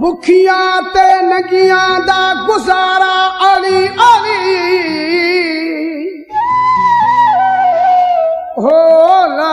भुखिया ते नगिया दा गुजारा अली अली होला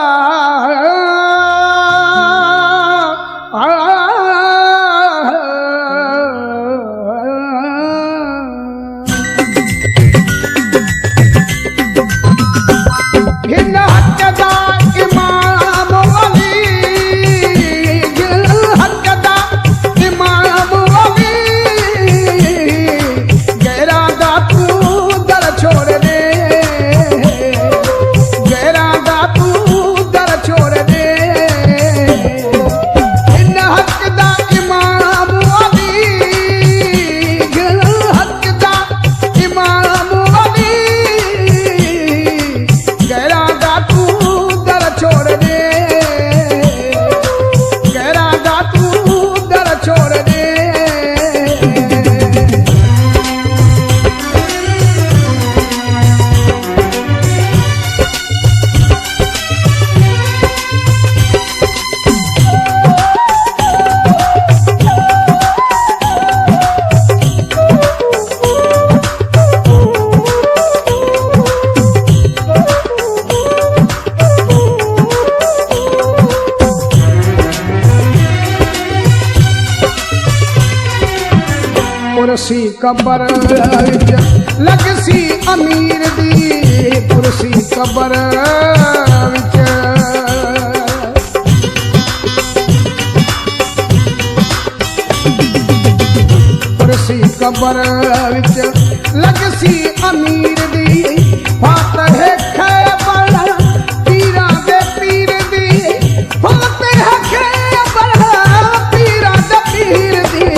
कुर्सी कबर लगसी अमीर दी कुर्सी कबर कुर्सी कबर लगसी अमीर दी फातह खैबर पीरा दे पीर दी फातह खैबर पीरा दे पीर दी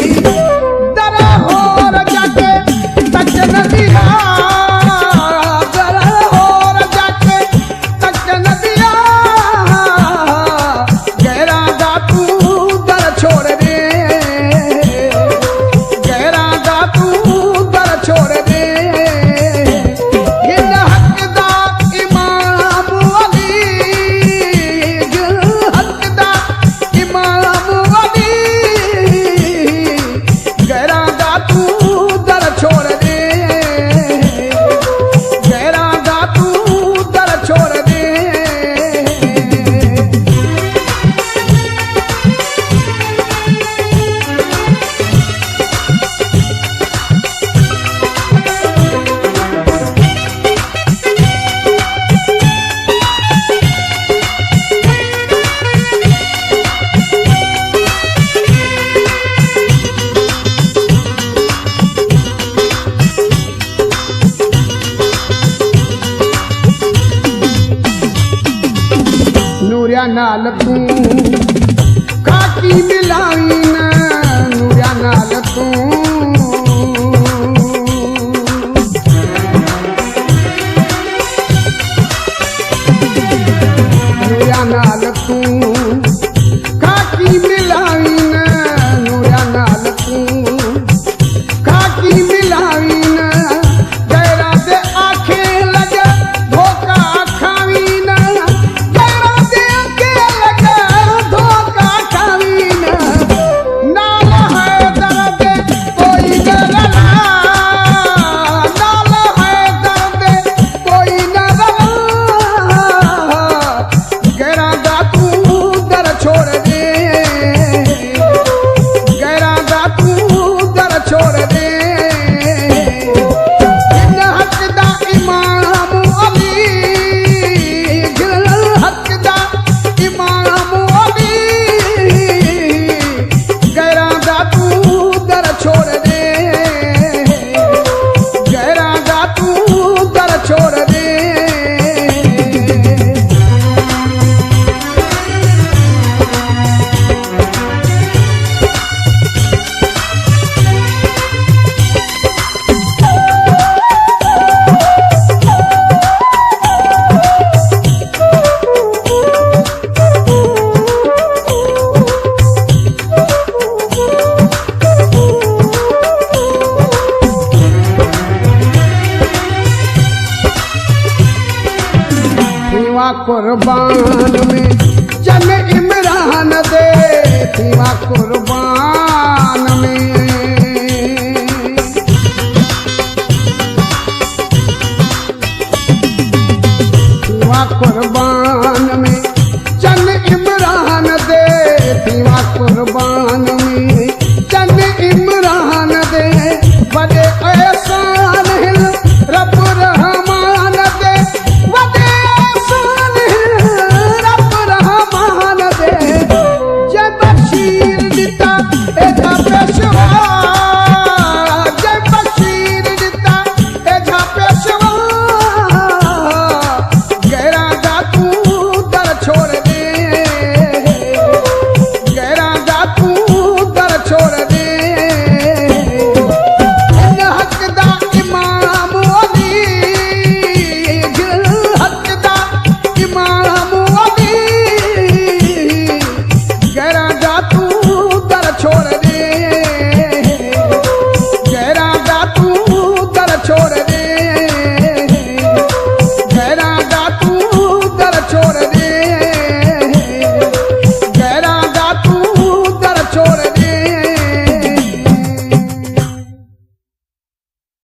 नूरिया नाल तू काकी मिलावी ना नूरिया नाल तू नूरिया नाल तू काकी मिलावी ना नूरिया नाल तू काकी मिलावी ना गैरा दे आखे लगे धोखा खावी ना गैरा दे आखे लगे धोखा खावी ना दर छोड़ दे, जय राजा तू दर छोड़ दे। कुर्बान में जन इमरान दे, थीवा कुर्बान